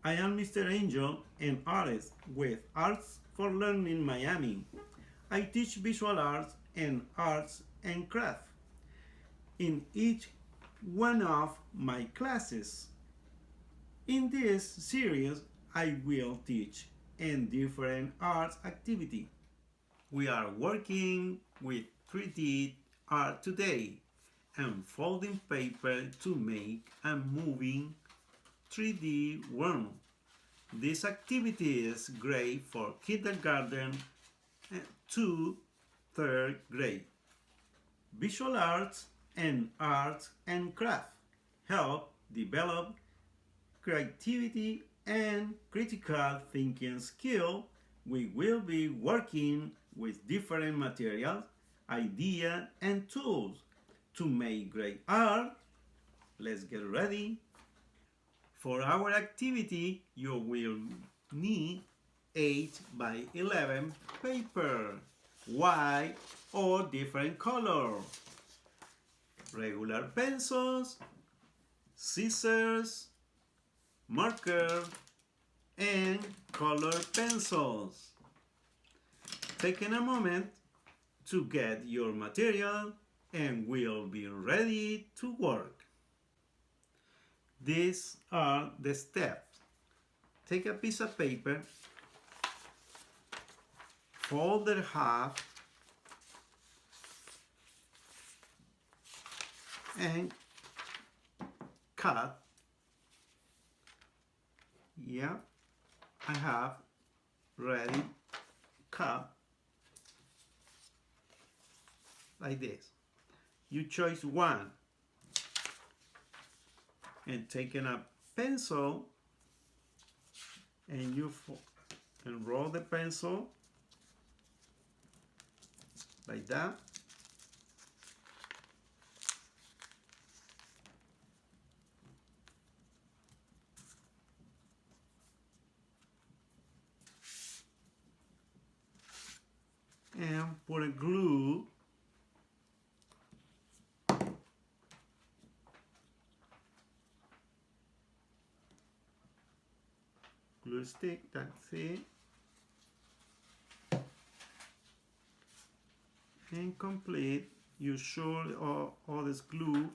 I am Mr. Angel, an artist with Arts for Learning Miami. I teach visual arts and arts and craft in each one of my classes. In this series, I will teach in different arts activity. We are working with 3D art today and folding paper to make a moving 3D world. This activity is great for kindergarten to third grade. Visual arts and craft help develop creativity and critical thinking skill. We will be working with different materials, ideas, and tools to make great art. Let's get ready. For our activity, you will need 8 by 11 paper, white or different color, regular pencils, scissors, marker, and color pencils. Taking a moment to get your material and we'll be ready to work. These are the steps. Take a piece of paper, fold it half, and cut. Yeah, I have ready cut like this. You choose one and taking a pencil and you roll the pencil like that. And put a glue stick, that's it, and complete. You sure all this glue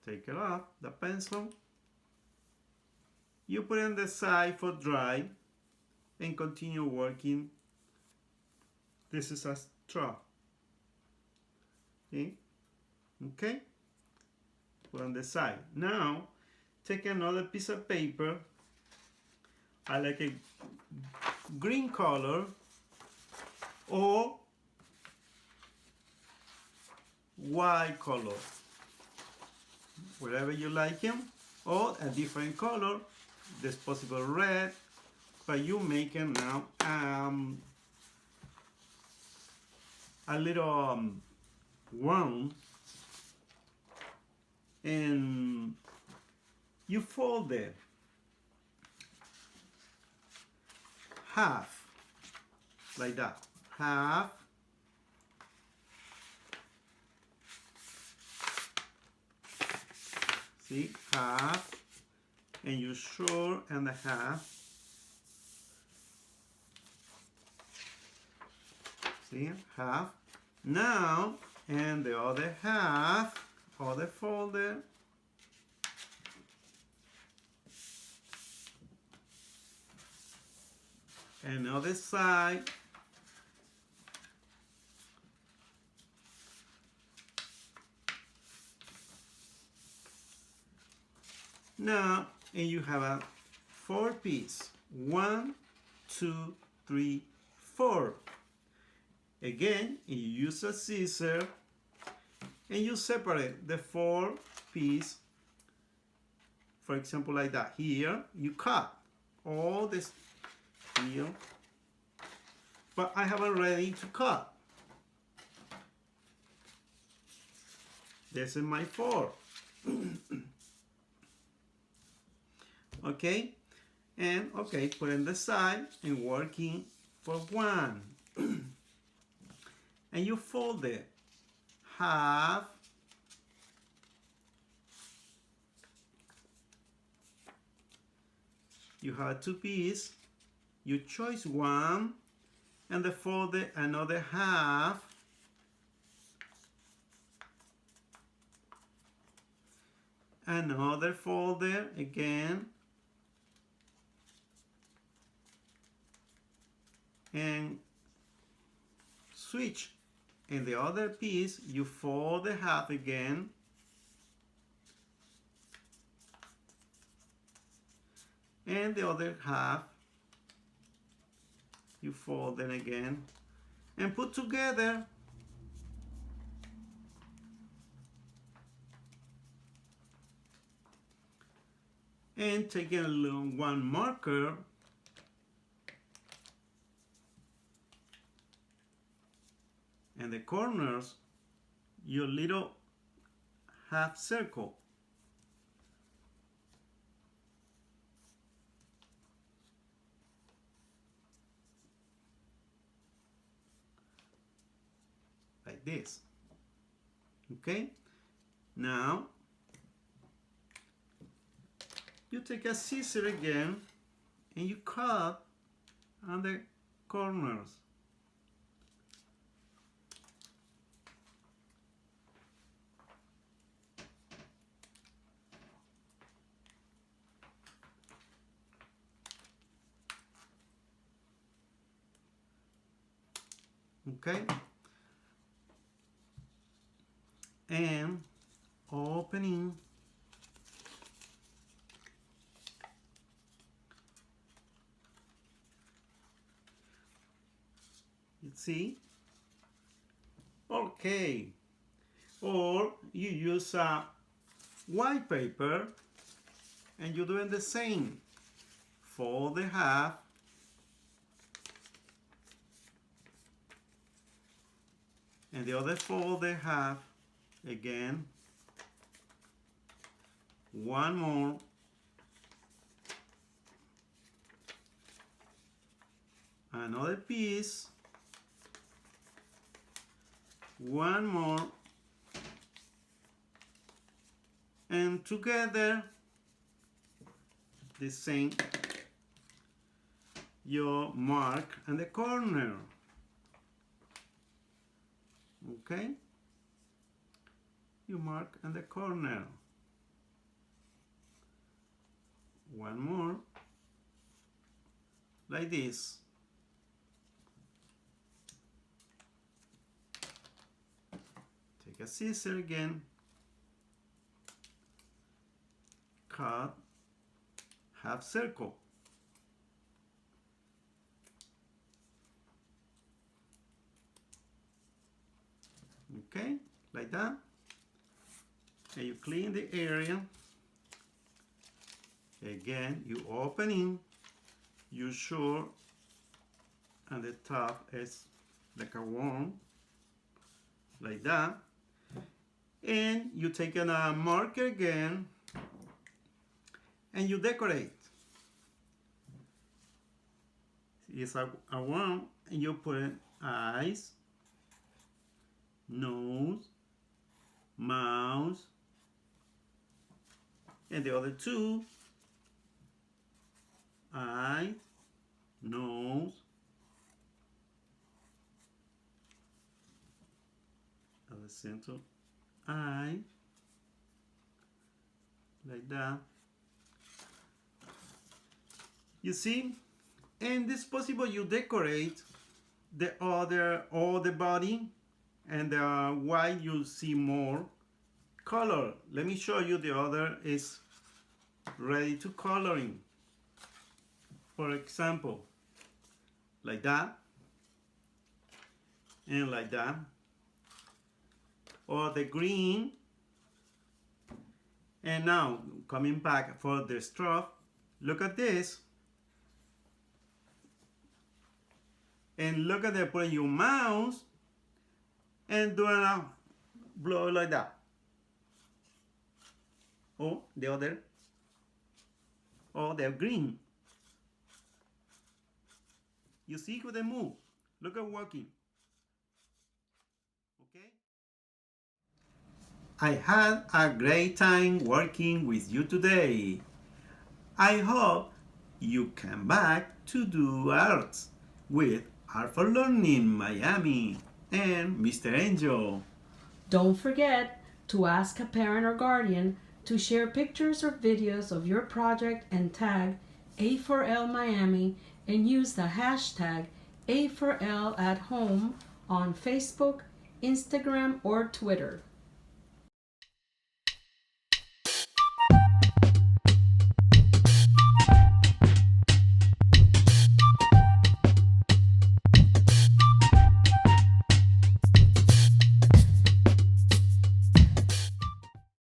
take it off the pencil. You put it on the side for dry and continue working. This is a straw. Okay? Put on the side. Now, take another piece of paper. I like a green color or white color, whatever you like them, or a different color. There's possible red, but you make them now a little worm, and you fold it half like that, half, see, half, and you short and a half, see, half. Now, and the other half, other folder, another side, now, and you have a 4 piece, 1, 2, 3, 4. Again, you use a scissor and you separate the 4 piece, for example like that. Here you cut all this here, but I haven't ready to cut. This is my 4. Okay, and okay, put in the side and working for 1. And you fold it half You have two pieces. You choose one and fold another half. Another folder again. And switch. And the other piece, you fold the half again. And the other half, you fold them again and put together. And take one marker and the corners, your little half circle. Like this. Okay? Now, you take a scissor again and you cut on the corners. Okay? And opening you see? Okay. Or you use a white paper and you're doing the same. Fold the half and the other fold the half again. One more. Another piece. One more. And together the same. Your mark on the corner. Okay? You mark on the corner. One more. Like this. Take a scissor again. Cut half circle. Okay, like that. And you clean the area. Again, you opening. You sure on the top is like a worm, like that. And you take a marker again and you decorate. It's a worm and you put eyes, nose, mouth, and the other two, eye, nose, at the center, eye, like that. You see? And it's possible you decorate the other, all the body, and why you see more color. Let me show you the other is ready to coloring. For example, like that, and like that, or the green. And now coming back for the straw, look at this. And look at that, put your mouse and do a blow like that. Or the other, or the green. You see how they move. Look at walking. Okay? I had a great time working with you today. I hope you come back to do arts with Art for Learning Miami and Mr. Angel. Don't forget to ask a parent or guardian to share pictures or videos of your project and tag A4L Miami and use the hashtag A4L at home on Facebook, Instagram, or Twitter.